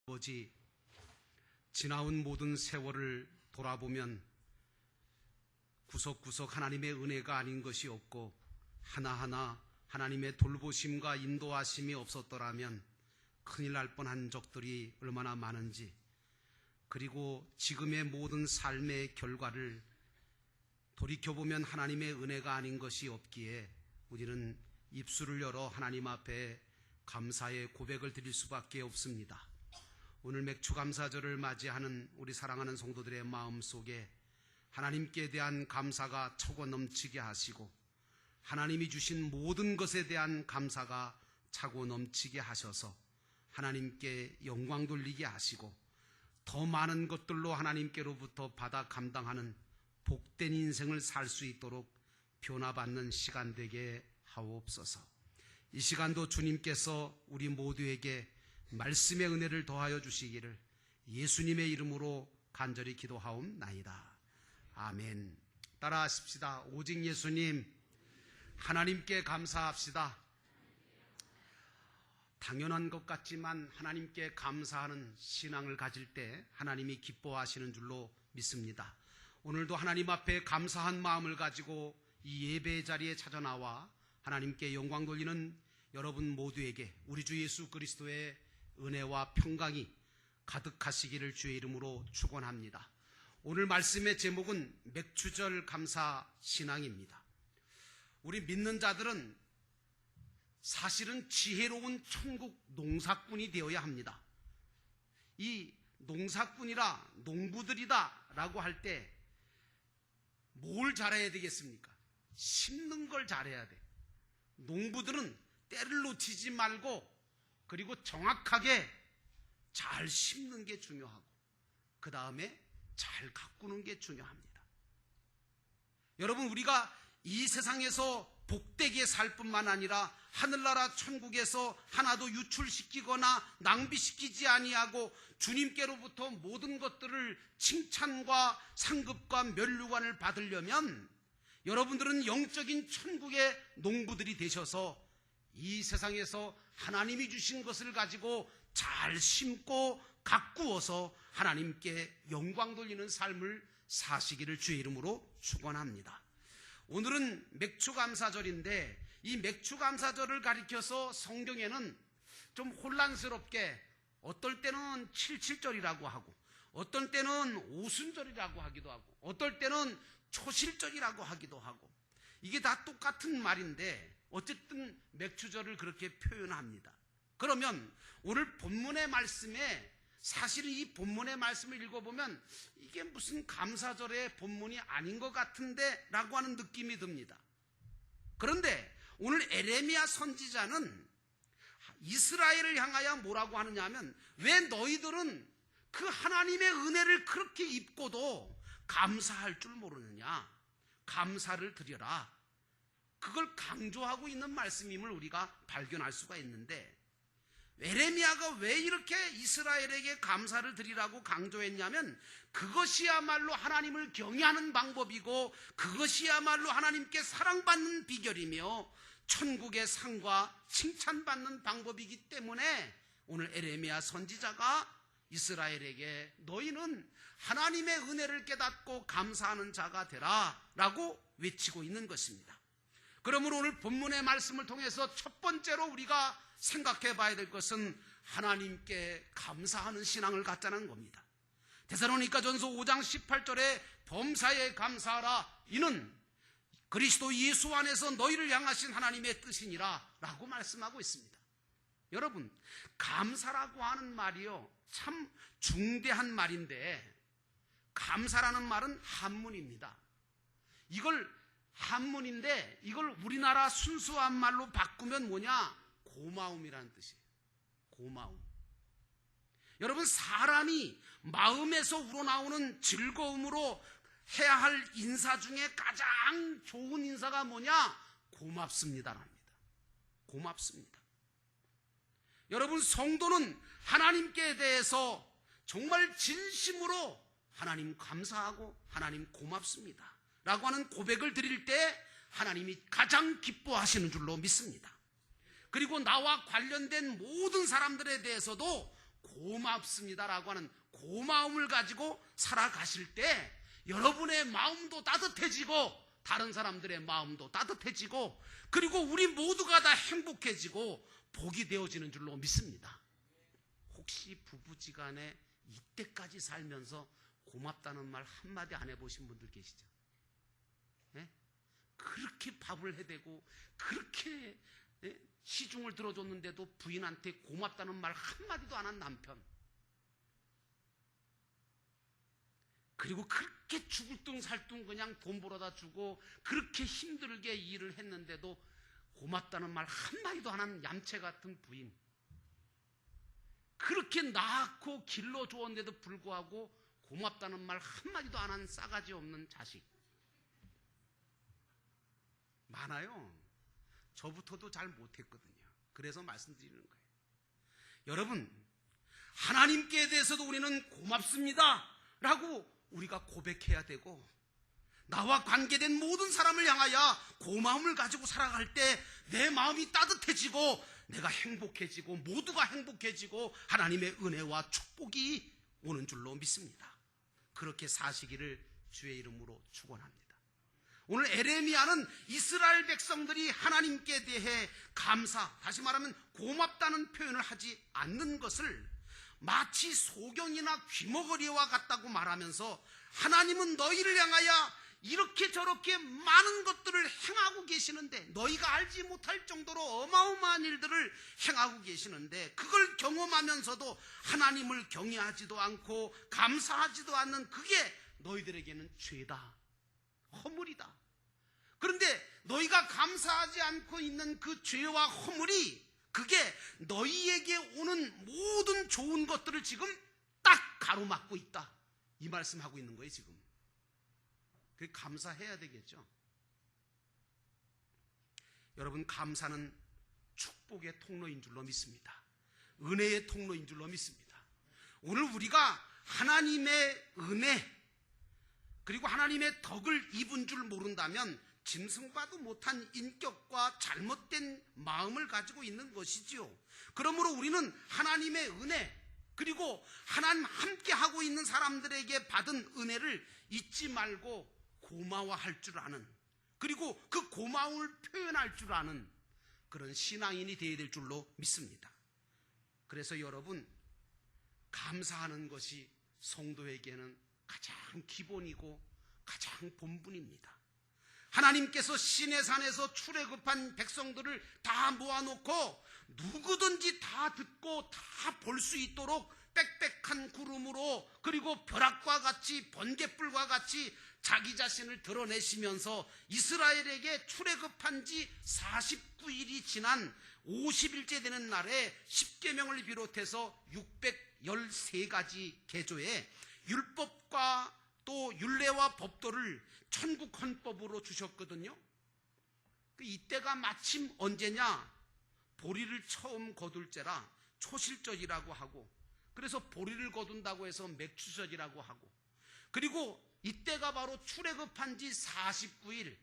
아버지, 지나온 모든 세월을 돌아보면 구석구석 하나님의 은혜가 아닌 것이 없고 하나하나 하나님의 돌보심과 인도하심이 없었더라면 큰일 날 뻔한 적들이 얼마나 많은지, 그리고 지금의 모든 삶의 결과를 돌이켜보면 하나님의 은혜가 아닌 것이 없기에 우리는 입술을 열어 하나님 앞에 감사의 고백을 드릴 수밖에 없습니다. 오늘 맥주감사절을 맞이하는 우리 사랑하는 성도들의 마음속에 하나님께 대한 감사가 차고 넘치게 하시고 하나님이 주신 모든 것에 대한 감사가 차고 넘치게 하셔서 하나님께 영광 돌리게 하시고 더 많은 것들로 하나님께로부터 받아 감당하는 복된 인생을 살 수 있도록 변화받는 시간 되게 하옵소서. 이 시간도 주님께서 우리 모두에게 말씀의 은혜를 더하여 주시기를 예수님의 이름으로 간절히 기도하옵나이다. 아멘. 따라하십시다. 오직 예수님, 하나님께 감사합시다. 당연한 것 같지만 하나님께 감사하는 신앙을 가질 때 하나님이 기뻐하시는 줄로 믿습니다. 오늘도 하나님 앞에 감사한 마음을 가지고 이 예배 자리에 찾아 나와 하나님께 영광 돌리는 여러분 모두에게 우리 주 예수 그리스도의 은혜와 평강이 가득하시기를 주의 이름으로 축원합니다. 오늘 말씀의 제목은 맥주절 감사 신앙입니다. 우리 믿는 자들은 사실은 지혜로운 천국 농사꾼이 되어야 합니다. 이 농사꾼이라 농부들이다 라고 할 때 뭘 잘해야 되겠습니까? 심는 걸 잘해야 돼. 농부들은 때를 놓치지 말고 그리고 정확하게 잘 심는 게 중요하고 그 다음에 잘 가꾸는 게 중요합니다. 여러분, 우리가 이 세상에서 복되게 살 뿐만 아니라 하늘나라 천국에서 하나도 유출시키거나 낭비시키지 아니하고 주님께로부터 모든 것들을 칭찬과 상급과 면류관을 받으려면 여러분들은 영적인 천국의 농부들이 되셔서 이 세상에서 하나님이 주신 것을 가지고 잘 심고 가꾸어서 하나님께 영광 돌리는 삶을 사시기를 주의 이름으로 축원합니다. 오늘은 맥주감사절인데 이 맥주감사절을 가리켜서 성경에는 좀 혼란스럽게 어떨 때는 77절이라고 하고 어떨 때는 오순절이라고 하기도 하고 어떨 때는 초실절이라고 하기도 하고 이게 다 똑같은 말인데 어쨌든 맥주절을 그렇게 표현합니다. 그러면 오늘 본문의 말씀에 사실 이 본문의 말씀을 읽어보면 이게 무슨 감사절의 본문이 아닌 것 같은데 라고 하는 느낌이 듭니다. 그런데 오늘 에레미야 선지자는 이스라엘을 향하여 뭐라고 하느냐 하면 왜 너희들은 그 하나님의 은혜를 그렇게 입고도 감사할 줄 모르느냐, 감사를 드려라, 그걸 강조하고 있는 말씀임을 우리가 발견할 수가 있는데 에레미야가 왜 이렇게 이스라엘에게 감사를 드리라고 강조했냐면 그것이야말로 하나님을 경외하는 방법이고 그것이야말로 하나님께 사랑받는 비결이며 천국의 상과 칭찬받는 방법이기 때문에 오늘 에레미야 선지자가 이스라엘에게 너희는 하나님의 은혜를 깨닫고 감사하는 자가 되라 라고 외치고 있는 것입니다. 그러므로 오늘 본문의 말씀을 통해서 첫 번째로 우리가 생각해 봐야 될 것은 하나님께 감사하는 신앙을 갖자는 겁니다. 데살로니가전서 5장 18절에 범사에 감사하라, 이는 그리스도 예수 안에서 너희를 향하신 하나님의 뜻이니라 라고 말씀하고 있습니다. 여러분, 감사라고 하는 말이요 참 중대한 말인데 감사라는 말은 한문입니다. 이걸 한문인데 이걸 우리나라 순수한 말로 바꾸면 뭐냐? 고마움이라는 뜻이에요. 고마움. 여러분, 사람이 마음에서 우러나오는 즐거움으로 해야 할 인사 중에 가장 좋은 인사가 뭐냐? 고맙습니다랍니다. 고맙습니다. 여러분, 성도는 하나님께 대해서 정말 진심으로 하나님 감사하고 하나님 고맙습니다 라고 하는 고백을 드릴 때 하나님이 가장 기뻐하시는 줄로 믿습니다. 그리고 나와 관련된 모든 사람들에 대해서도 고맙습니다라고 하는 고마움을 가지고 살아가실 때 여러분의 마음도 따뜻해지고 다른 사람들의 마음도 따뜻해지고 그리고 우리 모두가 다 행복해지고 복이 되어지는 줄로 믿습니다. 혹시 부부지간에 이때까지 살면서 고맙다는 말 한마디 안 해보신 분들 계시죠? 네? 그렇게 밥을 해대고 그렇게 시중을 들어줬는데도 부인한테 고맙다는 말 한마디도 안 한 남편, 그리고 그렇게 죽을 둥 살 둥 그냥 돈 벌어다 주고 그렇게 힘들게 일을 했는데도 고맙다는 말 한마디도 안 한 얌체 같은 부인, 그렇게 낳고 길러주었는데도 불구하고 고맙다는 말 한마디도 안 한 싸가지 없는 자식 많아요. 저부터도 잘 못했거든요. 그래서 말씀드리는 거예요. 여러분, 하나님께 대해서도 우리는 고맙습니다 라고 우리가 고백해야 되고, 나와 관계된 모든 사람을 향하여 고마움을 가지고 살아갈 때 내 마음이 따뜻해지고 내가 행복해지고 모두가 행복해지고 하나님의 은혜와 축복이 오는 줄로 믿습니다. 그렇게 사시기를 주의 이름으로 축원합니다. 오늘 에레미야는 이스라엘 백성들이 하나님께 대해 감사, 다시 말하면 고맙다는 표현을 하지 않는 것을 마치 소경이나 귀머거리와 같다고 말하면서 하나님은 너희를 향하여 이렇게 저렇게 많은 것들을 행하고 계시는데, 너희가 알지 못할 정도로 어마어마한 일들을 행하고 계시는데 그걸 경험하면서도 하나님을 경외하지도 않고 감사하지도 않는 그게 너희들에게는 죄다, 허물이다. 그런데 너희가 감사하지 않고 있는 그 죄와 허물이, 그게 너희에게 오는 모든 좋은 것들을 지금 딱 가로막고 있다, 이 말씀하고 있는 거예요. 지금 그 감사해야 되겠죠. 여러분, 감사는 축복의 통로인 줄로 믿습니다. 은혜의 통로인 줄로 믿습니다. 오늘 우리가 하나님의 은혜 그리고 하나님의 덕을 입은 줄 모른다면 짐승과도 못한 인격과 잘못된 마음을 가지고 있는 것이지요. 그러므로 우리는 하나님의 은혜 그리고 하나님 함께 하고 있는 사람들에게 받은 은혜를 잊지 말고 고마워할 줄 아는, 그리고 그 고마움을 표현할 줄 아는 그런 신앙인이 되어야 될 줄로 믿습니다. 그래서 여러분, 감사하는 것이 성도에게는 가장 기본이고 가장 본분입니다. 하나님께서 시내산에서 출애굽한 백성들을 다 모아놓고 누구든지 다 듣고 다 볼 수 있도록 빽빽한 구름으로, 그리고 벼락과 같이 번갯불과 같이 자기 자신을 드러내시면서 이스라엘에게 출애굽한 지 49일이 지난 50일째 되는 날에 십계명을 비롯해서 613가지 개조의 율법과 또 율례와 법도를 천국 헌법으로 주셨거든요. 이때가 마침 언제냐? 보리를 처음 거둘 때라 초실절이라고 하고, 그래서 보리를 거둔다고 해서 맥추절이라고 하고, 그리고 이때가 바로 출애굽한 지 49일,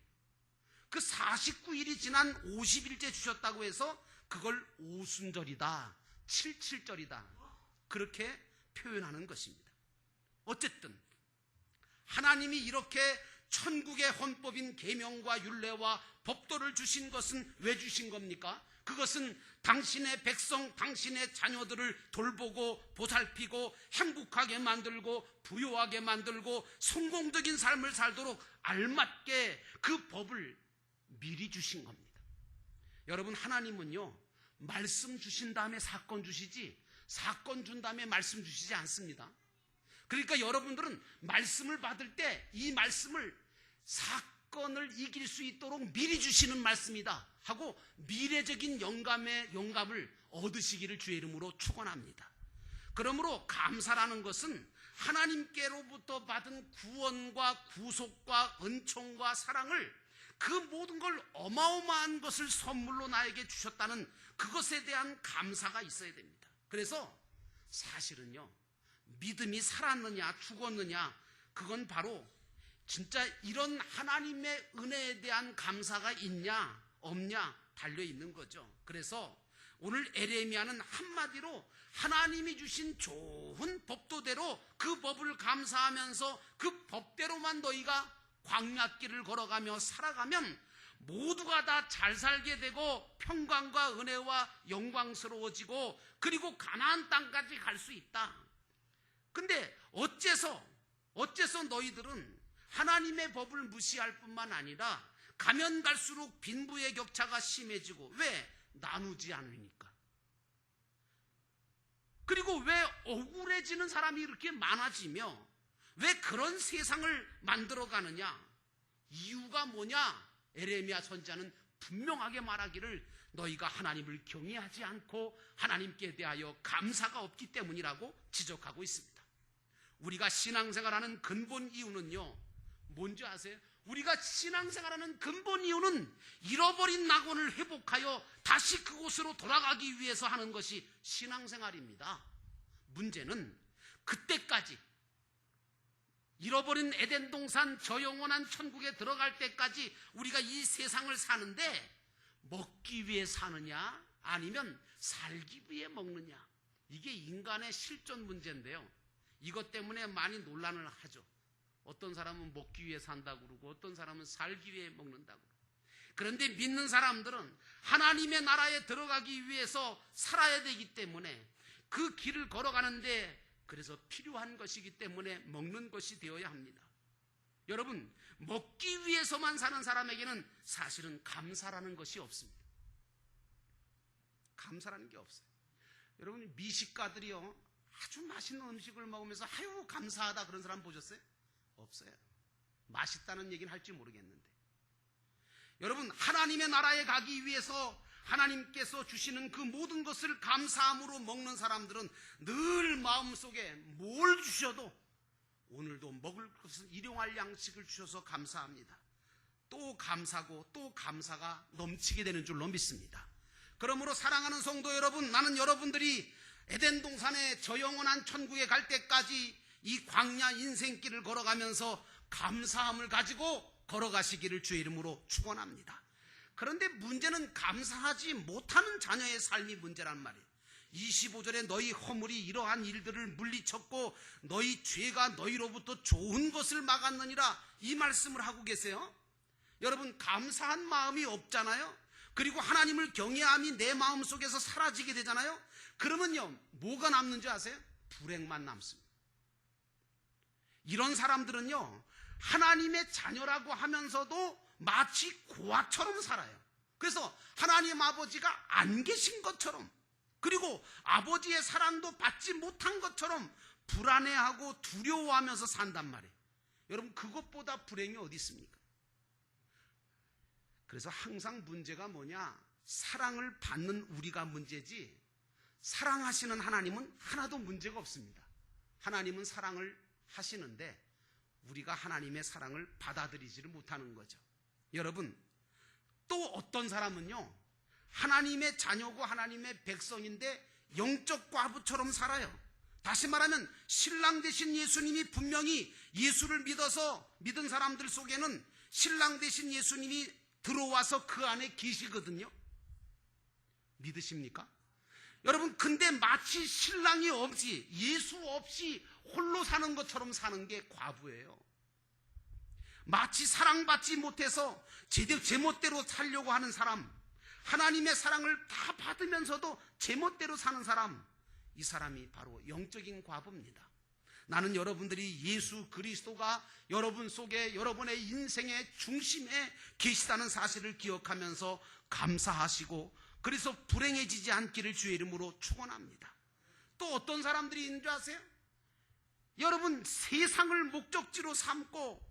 그 49일이 지난 50일째 주셨다고 해서 그걸 오순절이다, 칠칠절이다, 그렇게 표현하는 것입니다. 어쨌든 하나님이 이렇게 천국의 헌법인 계명과 율례와 법도를 주신 것은 왜 주신 겁니까? 그것은 당신의 백성, 당신의 자녀들을 돌보고 보살피고 행복하게 만들고 부유하게 만들고 성공적인 삶을 살도록 알맞게 그 법을 미리 주신 겁니다. 여러분, 하나님은요, 말씀 주신 다음에 사건 주시지 사건 준 다음에 말씀 주시지 않습니다. 그러니까 여러분들은 말씀을 받을 때 이 말씀을 사건을 이길 수 있도록 미리 주시는 말씀이다 하고 미래적인 영감을 얻으시기를 주의 이름으로 축원합니다. 그러므로 감사라는 것은 하나님께로부터 받은 구원과 구속과 은총과 사랑을, 그 모든 걸 어마어마한 것을 선물로 나에게 주셨다는 그것에 대한 감사가 있어야 됩니다. 그래서 사실은요, 믿음이 살았느냐 죽었느냐, 그건 바로 진짜 이런 하나님의 은혜에 대한 감사가 있냐 없냐 달려 있는 거죠. 그래서 오늘 에레미야는 한마디로 하나님이 주신 좋은 법도대로 그 법을 감사하면서 그 법대로만 너희가 광야길을 걸어가며 살아가면 모두가 다 잘 살게 되고 평강과 은혜와 영광스러워지고 그리고 가나안 땅까지 갈 수 있다. 근데 어째서 너희들은 하나님의 법을 무시할 뿐만 아니라 가면 갈수록 빈부의 격차가 심해지고 왜? 나누지 않으니까. 그리고 왜 억울해지는 사람이 이렇게 많아지며 왜 그런 세상을 만들어가느냐? 이유가 뭐냐? 에레미야 선지자는 분명하게 말하기를 너희가 하나님을 경외하지 않고 하나님께 대하여 감사가 없기 때문이라고 지적하고 있습니다. 우리가 신앙생활하는 근본 이유는요, 뭔지 아세요? 우리가 신앙생활하는 근본 이유는 잃어버린 낙원을 회복하여 다시 그곳으로 돌아가기 위해서 하는 것이 신앙생활입니다. 문제는 그때까지 잃어버린 에덴 동산 저 영원한 천국에 들어갈 때까지 우리가 이 세상을 사는데 먹기 위해 사느냐 아니면 살기 위해 먹느냐, 이게 인간의 실존 문제인데요. 이것 때문에 많이 논란을 하죠. 어떤 사람은 먹기 위해 산다고 그러고 어떤 사람은 살기 위해 먹는다고 그러고. 그런데 믿는 사람들은 하나님의 나라에 들어가기 위해서 살아야 되기 때문에 그 길을 걸어가는데 그래서 필요한 것이기 때문에 먹는 것이 되어야 합니다. 여러분, 먹기 위해서만 사는 사람에게는 사실은 감사라는 것이 없습니다. 감사라는 게 없어요. 여러분, 미식가들이요, 아주 맛있는 음식을 먹으면서 아유 감사하다 그런 사람 보셨어요? 없어요. 맛있다는 얘기는 할지 모르겠는데. 여러분, 하나님의 나라에 가기 위해서 하나님께서 주시는 그 모든 것을 감사함으로 먹는 사람들은 늘 마음속에 뭘 주셔도 오늘도 먹을 것을 일용할 양식을 주셔서 감사합니다. 또 감사고 또 감사가 넘치게 되는 줄로 믿습니다. 그러므로 사랑하는 성도 여러분, 나는 여러분들이 에덴 동산의 저 영원한 천국에 갈 때까지 이 광야 인생길을 걸어가면서 감사함을 가지고 걸어가시기를 주의 이름으로 축원합니다. 그런데 문제는 감사하지 못하는 자녀의 삶이 문제란 말이에요. 25절에 너희 허물이 이러한 일들을 물리쳤고 너희 죄가 너희로부터 좋은 것을 막았느니라, 이 말씀을 하고 계세요. 여러분, 감사한 마음이 없잖아요. 그리고 하나님을 경외함이 내 마음속에서 사라지게 되잖아요. 그러면요, 뭐가 남는 줄 아세요? 불행만 남습니다. 이런 사람들은요, 하나님의 자녀라고 하면서도 마치 고아처럼 살아요. 그래서 하나님 아버지가 안 계신 것처럼, 그리고 아버지의 사랑도 받지 못한 것처럼 불안해하고 두려워하면서 산단 말이에요. 여러분, 그것보다 불행이 어디 있습니까? 그래서 항상 문제가 뭐냐? 사랑을 받는 우리가 문제지 사랑하시는 하나님은 하나도 문제가 없습니다. 하나님은 사랑을 하시는데 우리가 하나님의 사랑을 받아들이지를 못하는 거죠. 여러분, 또 어떤 사람은요, 하나님의 자녀고 하나님의 백성인데 영적 과부처럼 살아요. 다시 말하면 신랑 되신 예수님이 분명히 예수를 믿어서 믿은 사람들 속에는 신랑 되신 예수님이 들어와서 그 안에 계시거든요. 믿으십니까? 여러분, 근데 마치 신랑이 없이, 예수 없이 홀로 사는 것처럼 사는 게 과부예요. 마치 사랑받지 못해서 제멋대로 살려고 하는 사람, 하나님의 사랑을 다 받으면서도 제멋대로 사는 사람, 이 사람이 바로 영적인 과부입니다. 나는 여러분들이 예수 그리스도가 여러분 속에, 여러분의 인생의 중심에 계시다는 사실을 기억하면서 감사하시고, 그래서 불행해지지 않기를 주의 이름으로 축원합니다. 또 어떤 사람들이 있는 줄 아세요? 여러분, 세상을 목적지로 삼고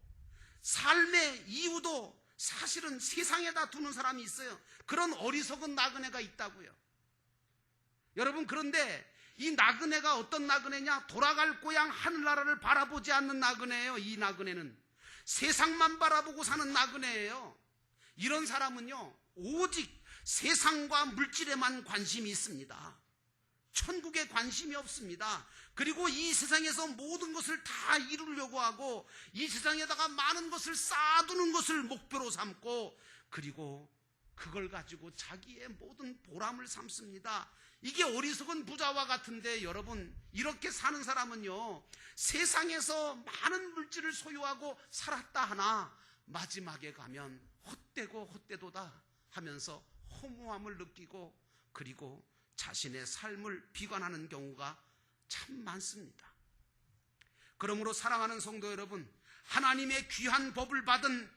삶의 이유도 사실은 세상에다 두는 사람이 있어요. 그런 어리석은 나그네가 있다고요. 여러분, 그런데 이 나그네가 어떤 나그네냐? 돌아갈 고향 하늘나라를 바라보지 않는 나그네예요. 이 나그네는 세상만 바라보고 사는 나그네예요. 이런 사람은요, 오직 세상과 물질에만 관심이 있습니다. 천국에 관심이 없습니다. 그리고 이 세상에서 모든 것을 다 이루려고 하고 이 세상에다가 많은 것을 쌓아두는 것을 목표로 삼고, 그리고 그걸 가지고 자기의 모든 보람을 삼습니다. 이게 어리석은 부자와 같은데 여러분, 이렇게 사는 사람은요, 세상에서 많은 물질을 소유하고 살았다 하나 마지막에 가면 헛되고 헛되도다 하면서 허무함을 느끼고 그리고 자신의 삶을 비관하는 경우가 참 많습니다. 그러므로 사랑하는 성도 여러분, 하나님의 귀한 법을 받은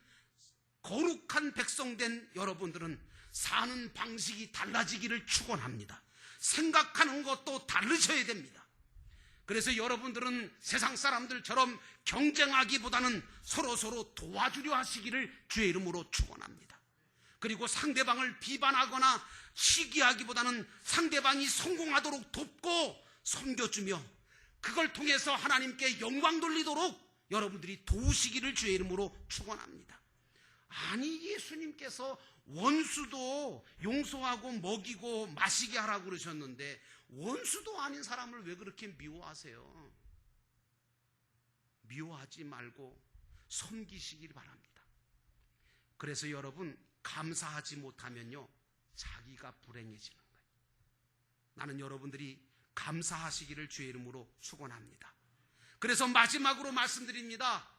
거룩한 백성된 여러분들은 사는 방식이 달라지기를 축원합니다. 생각하는 것도 다르셔야 됩니다. 그래서 여러분들은 세상 사람들처럼 경쟁하기보다는 서로 도와주려 하시기를 주의 이름으로 축원합니다. 그리고 상대방을 비판하거나 시기하기보다는 상대방이 성공하도록 돕고 섬겨주며 그걸 통해서 하나님께 영광 돌리도록 여러분들이 도우시기를 주의 이름으로 축원합니다. 아니, 예수님께서 원수도 용서하고 먹이고 마시게 하라고 그러셨는데 원수도 아닌 사람을 왜 그렇게 미워하세요? 미워하지 말고 섬기시길 바랍니다. 그래서 여러분, 감사하지 못하면요, 자기가 불행해지는 거예요. 나는 여러분들이 감사하시기를 주의 이름으로 축원합니다. 그래서 마지막으로 말씀드립니다.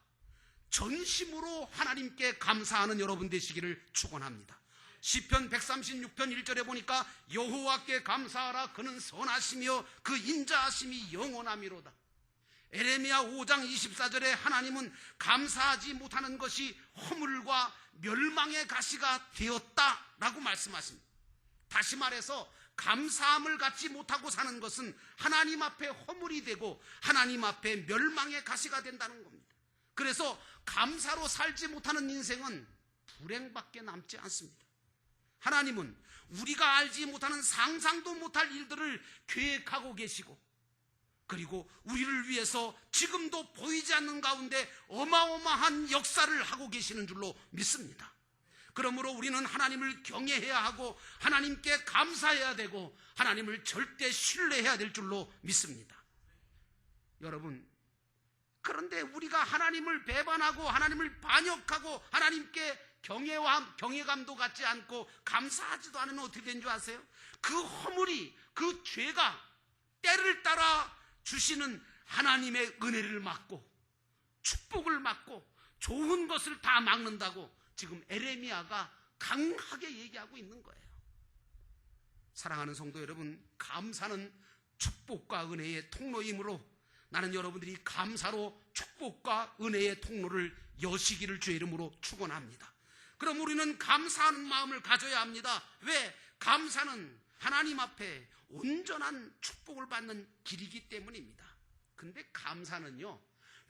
전심으로 하나님께 감사하는 여러분 되시기를 축원합니다. 시편 136편 1절에 보니까 여호와께 감사하라, 그는 선하시며 그 인자하심이 영원하미로다. 에레미야 5장 24절에 하나님은 감사하지 못하는 것이 허물과 멸망의 가시가 되었다라고 말씀하십니다. 다시 말해서 감사함을 갖지 못하고 사는 것은 하나님 앞에 허물이 되고 하나님 앞에 멸망의 가시가 된다는 겁니다. 그래서 감사로 살지 못하는 인생은 불행밖에 남지 않습니다. 하나님은 우리가 알지 못하는 상상도 못할 일들을 계획하고 계시고 그리고 우리를 위해서 지금도 보이지 않는 가운데 어마어마한 역사를 하고 계시는 줄로 믿습니다. 그러므로 우리는 하나님을 경외해야 하고 하나님께 감사해야 되고 하나님을 절대 신뢰해야 될 줄로 믿습니다. 여러분, 그런데 우리가 하나님을 배반하고 하나님을 반역하고 하나님께 경외감도 갖지 않고 감사하지도 않으면 어떻게 된 줄 아세요? 그 허물이, 그 죄가 때를 따라 주시는 하나님의 은혜를 막고 축복을 막고 좋은 것을 다 막는다고 지금 에레미야가 강하게 얘기하고 있는 거예요. 사랑하는 성도 여러분, 감사는 축복과 은혜의 통로이므로 나는 여러분들이 감사로 축복과 은혜의 통로를 여시기를 주의 이름으로 축원합니다. 그럼 우리는 감사하는 마음을 가져야 합니다. 왜? 감사는 하나님 앞에 온전한 축복을 받는 길이기 때문입니다. 근데 감사는요,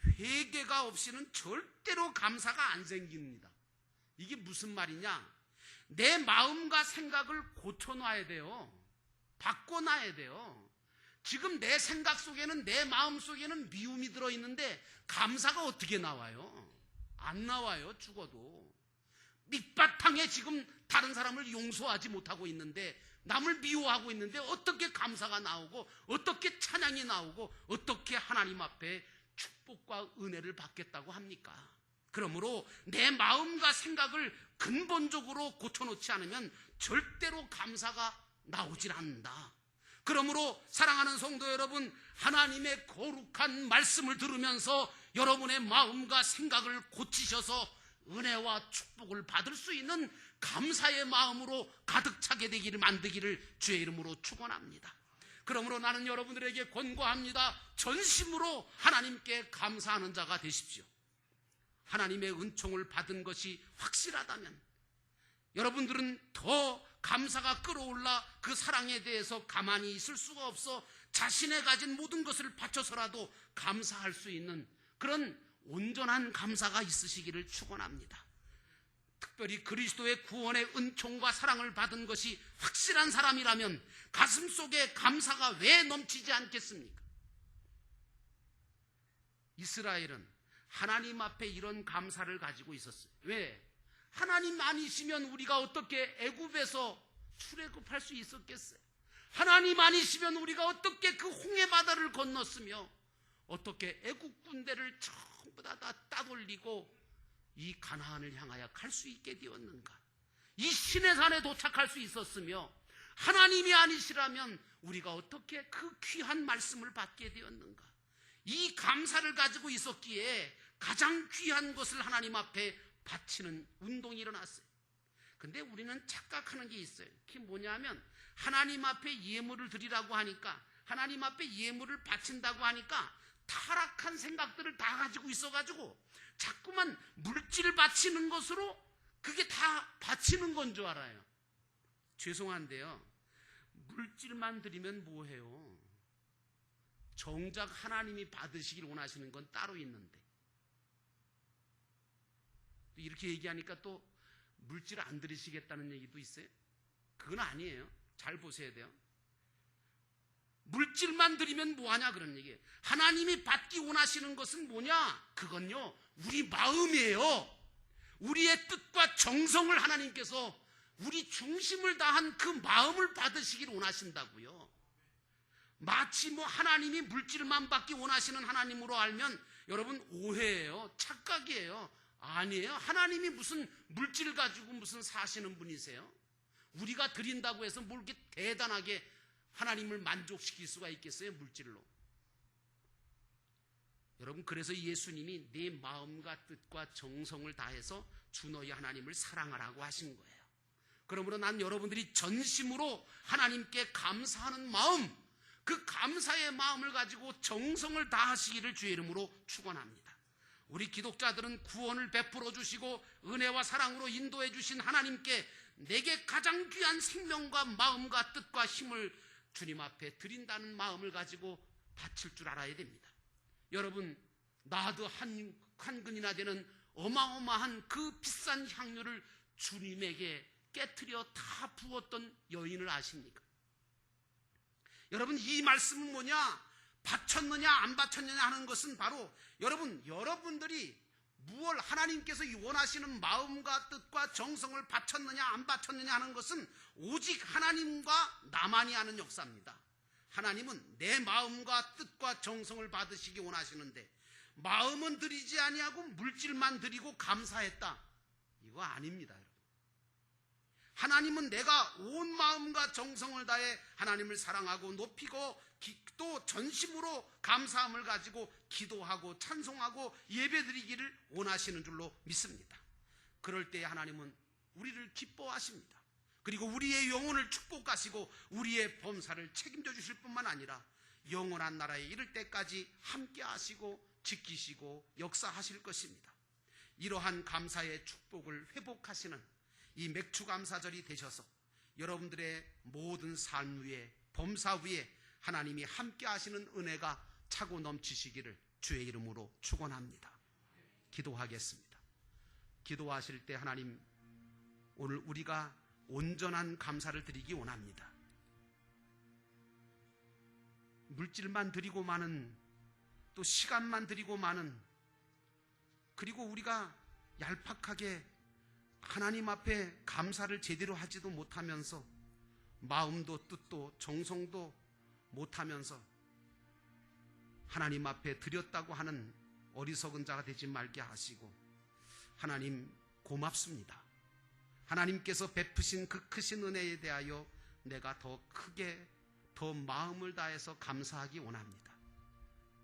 회개가 없이는 절대로 감사가 안 생깁니다. 이게 무슨 말이냐? 내 마음과 생각을 고쳐놔야 돼요. 바꿔놔야 돼요. 지금 내 생각 속에는, 내 마음 속에는 미움이 들어있는데 감사가 어떻게 나와요? 안 나와요. 죽어도. 밑바탕에 지금 다른 사람을 용서하지 못하고 있는데, 남을 미워하고 있는데 어떻게 감사가 나오고 어떻게 찬양이 나오고 어떻게 하나님 앞에 축복과 은혜를 받겠다고 합니까? 그러므로 내 마음과 생각을 근본적으로 고쳐놓지 않으면 절대로 감사가 나오질 않는다. 그러므로 사랑하는 성도 여러분, 하나님의 거룩한 말씀을 들으면서 여러분의 마음과 생각을 고치셔서 은혜와 축복을 받을 수 있는 감사의 마음으로 가득 차게 되기를 만들기를 주의 이름으로 축원합니다. 그러므로 나는 여러분들에게 권고합니다. 전심으로 하나님께 감사하는 자가 되십시오. 하나님의 은총을 받은 것이 확실하다면 여러분들은 더 감사가 끌어올라 그 사랑에 대해서 가만히 있을 수가 없어 자신의 가진 모든 것을 바쳐서라도 감사할 수 있는 그런 온전한 감사가 있으시기를 축원합니다. 특별히 그리스도의 구원의 은총과 사랑을 받은 것이 확실한 사람이라면 가슴속에 감사가 왜 넘치지 않겠습니까? 이스라엘은 하나님 앞에 이런 감사를 가지고 있었어요. 왜? 하나님 아니시면 우리가 어떻게 애굽에서 출애굽할 수 있었겠어요? 하나님 아니시면 우리가 어떻게 그 홍해 바다를 건넜으며 어떻게 애굽 군대를 전부 다 따돌리고 이 가나안을 향하여 갈 수 있게 되었는가? 이 시내산에 도착할 수 있었으며 하나님이 아니시라면 우리가 어떻게 그 귀한 말씀을 받게 되었는가? 이 감사를 가지고 있었기에 가장 귀한 것을 하나님 앞에 바치는 운동이 일어났어요. 근데 우리는 착각하는 게 있어요. 그게 뭐냐면 하나님 앞에 예물을 드리라고 하니까, 하나님 앞에 예물을 바친다고 하니까 타락한 생각들을 다 가지고 있어가지고 자꾸만 물질을 바치는 것으로 그게 다 바치는 건 줄 알아요. 죄송한데요, 물질만 드리면 뭐해요? 정작 하나님이 받으시길 원하시는 건 따로 있는데, 이렇게 얘기하니까 또 물질 안 드리시겠다는 얘기도 있어요? 그건 아니에요. 잘 보셔야 돼요. 물질만 드리면 뭐하냐 그런 얘기예요. 하나님이 받기 원하시는 것은 뭐냐? 그건요, 우리 마음이에요. 우리의 뜻과 정성을 하나님께서 우리 중심을 다한 그 마음을 받으시길 원하신다고요. 마치 뭐 하나님이 물질만 받기 원하시는 하나님으로 알면 여러분 오해예요. 착각이에요. 아니에요. 하나님이 무슨 물질 가지고 무슨 사시는 분이세요? 우리가 드린다고 해서 뭘 이렇게 대단하게 하나님을 만족시킬 수가 있겠어요? 물질로. 여러분, 그래서 예수님이 내 마음과 뜻과 정성을 다해서 주 너희 하나님을 사랑하라고 하신 거예요. 그러므로 난 여러분들이 전심으로 하나님께 감사하는 마음, 그 감사의 마음을 가지고 정성을 다하시기를 주의 이름으로 축원합니다. 우리 기독자들은 구원을 베풀어 주시고 은혜와 사랑으로 인도해 주신 하나님께 내게 가장 귀한 생명과 마음과 뜻과 힘을 주님 앞에 드린다는 마음을 가지고 바칠 줄 알아야 됩니다. 여러분, 나도 한 근이나 되는 어마어마한 그 비싼 향유를 주님에게 깨트려 다 부었던 여인을 아십니까? 여러분, 이 말씀은 뭐냐? 바쳤느냐 안 바쳤느냐 하는 것은 바로 여러분들이 무엇을 하나님께서 원하시는 마음과 뜻과 정성을 바쳤느냐 안 바쳤느냐 하는 것은 오직 하나님과 나만이 하는 역사입니다. 하나님은 내 마음과 뜻과 정성을 받으시기 원하시는데, 마음은 드리지 아니하고 물질만 드리고 감사했다, 이거 아닙니다. 여러분, 하나님은 내가 온 마음과 정성을 다해 하나님을 사랑하고 높이고 또 전심으로 감사함을 가지고 기도하고 찬송하고 예배드리기를 원하시는 줄로 믿습니다. 그럴 때 하나님은 우리를 기뻐하십니다. 그리고 우리의 영혼을 축복하시고 우리의 범사를 책임져 주실 뿐만 아니라 영원한 나라에 이를 때까지 함께 하시고 지키시고 역사하실 것입니다. 이러한 감사의 축복을 회복하시는 이 맥주감사절이 되셔서 여러분들의 모든 삶 위에, 범사 위에 하나님이 함께 하시는 은혜가 차고 넘치시기를 주의 이름으로 축원합니다. 기도하겠습니다. 기도하실 때 하나님, 오늘 우리가 온전한 감사를 드리기 원합니다. 물질만 드리고 마는, 또 시간만 드리고 마는, 그리고 우리가 얄팍하게 하나님 앞에 감사를 제대로 하지도 못하면서 마음도 뜻도 정성도 못하면서 하나님 앞에 드렸다고 하는 어리석은 자가 되지 말게 하시고, 하나님 고맙습니다. 하나님께서 베푸신 그 크신 은혜에 대하여 내가 더 크게 더 마음을 다해서 감사하기 원합니다.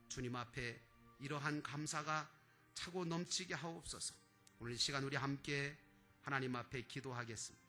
주님 앞에 이러한 감사가 차고 넘치게 하옵소서. 오늘 이 시간 우리 함께 하나님 앞에 기도하겠습니다.